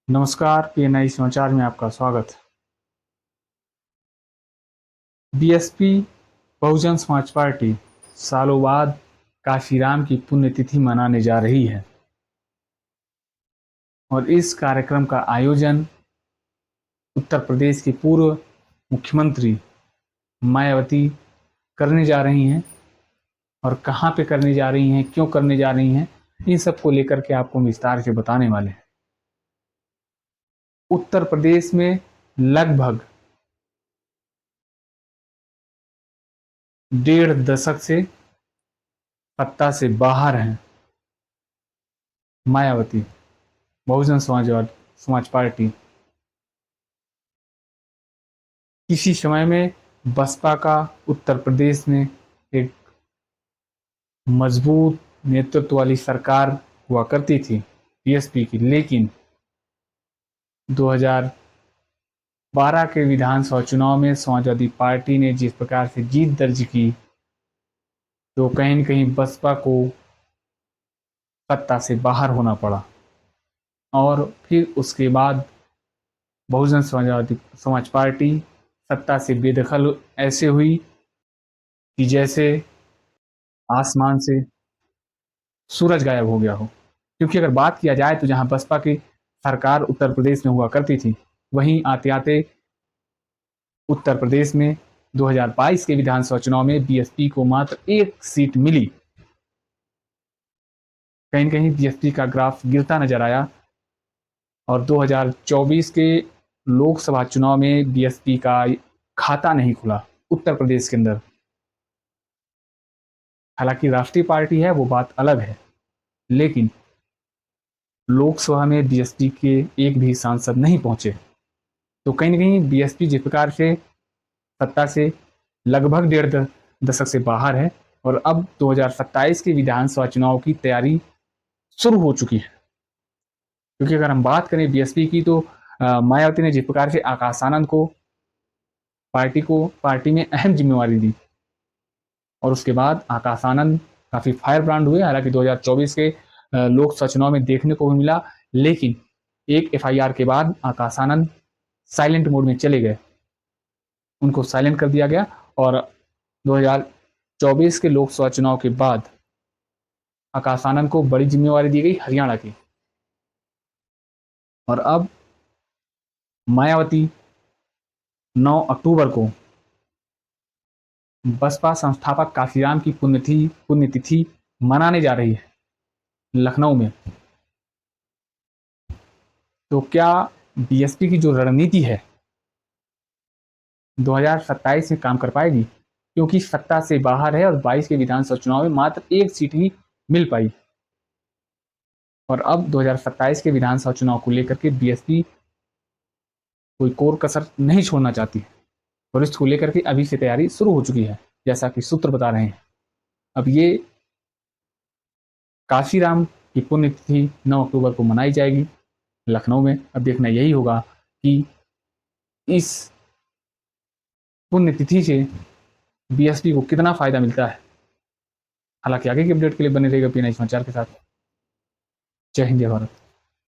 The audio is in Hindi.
नमस्कार, पीएनआई समाचार में आपका स्वागत। बीएसपी बहुजन समाज पार्टी सालों बाद काशीराम की पुण्यतिथि मनाने जा रही है और इस कार्यक्रम का आयोजन उत्तर प्रदेश की पूर्व मुख्यमंत्री मायावती करने जा रही हैं। और कहाँ पे करने जा रही हैं, क्यों करने जा रही हैं, इन सब को लेकर के आपको विस्तार से बताने वाले हैं। उत्तर प्रदेश में लगभग 1.5 दशक से सत्ता से बाहर हैं मायावती, बहुजन समाज पार्टी। किसी समय में बसपा का उत्तर प्रदेश में एक मजबूत नेतृत्व वाली सरकार हुआ करती थी बीएसपी की, लेकिन 2012 के विधानसभा चुनाव में समाजवादी पार्टी ने जिस प्रकार से जीत दर्ज की, तो कहीं न कहीं बसपा को सत्ता से बाहर होना पड़ा। और फिर उसके बाद बहुजन समाज पार्टी सत्ता से बेदखल ऐसे हुई कि जैसे आसमान से सूरज गायब हो गया हो। क्योंकि अगर बात किया जाए तो जहां बसपा की सरकार उत्तर प्रदेश में हुआ करती थी, वहीं आते आते उत्तर प्रदेश में 2022 के विधानसभा चुनाव में बीएसपी को मात्र 1 सीट मिली। कहीं कहीं बीएसपी का ग्राफ गिरता नजर आया और 2024 के लोकसभा चुनाव में बीएसपी का खाता नहीं खुला उत्तर प्रदेश के अंदर। हालांकि राष्ट्रीय पार्टी है, वो बात अलग है, लेकिन लोकसभा में बीएसपी के एक भी सांसद नहीं पहुंचे। तो कहीं न कहीं बीएसपी जिस प्रकार से सत्ता से लगभग 1.5 दशक से बाहर है और अब 2027 के विधानसभा चुनाव की तैयारी शुरू हो चुकी है। क्योंकि अगर हम बात करें बीएसपी की, तो मायावती ने जिस प्रकार से आकाश आनंद को पार्टी में अहम जिम्मेवारी दी और उसके बाद आकाश आनंद काफी फायर ब्रांड हुए। हालांकि 2024 के लोकसभा चुनाव में देखने को भी मिला, लेकिन एक एफआईआर के बाद आकाश आनंद साइलेंट मोड में चले गए, उनको साइलेंट कर दिया गया। और 2024 के लोकसभा चुनाव के बाद आकाश आनंद को बड़ी जिम्मेवारी दी गई हरियाणा की। और अब मायावती 9 अक्टूबर को बसपा संस्थापक काशीराम की पुण्यतिथि मनाने जा रही है लखनऊ में। तो क्या बीएसपी की जो रणनीति है 2027 में काम कर पाएगी? क्योंकि सत्ता से बाहर है और 22 के विधानसभा चुनाव में मात्र 1 सीट ही मिल पाई। और अब 2027 के विधानसभा चुनाव को लेकर के बीएसपी कोई कोर कसर नहीं छोड़ना चाहती और इसको लेकर के अभी से तैयारी शुरू हो चुकी है, जैसा कि सूत्र बता रहे हैं। अब ये काशीराम की पुण्यतिथि 9 अक्टूबर को मनाई जाएगी लखनऊ में। अब देखना यही होगा कि इस पुण्यतिथि से बीएसपी को कितना फायदा मिलता है। हालांकि आगे की अपडेट के लिए बने रहेगा पीएनआई समाचार के साथ। जय हिंद, जय भारत।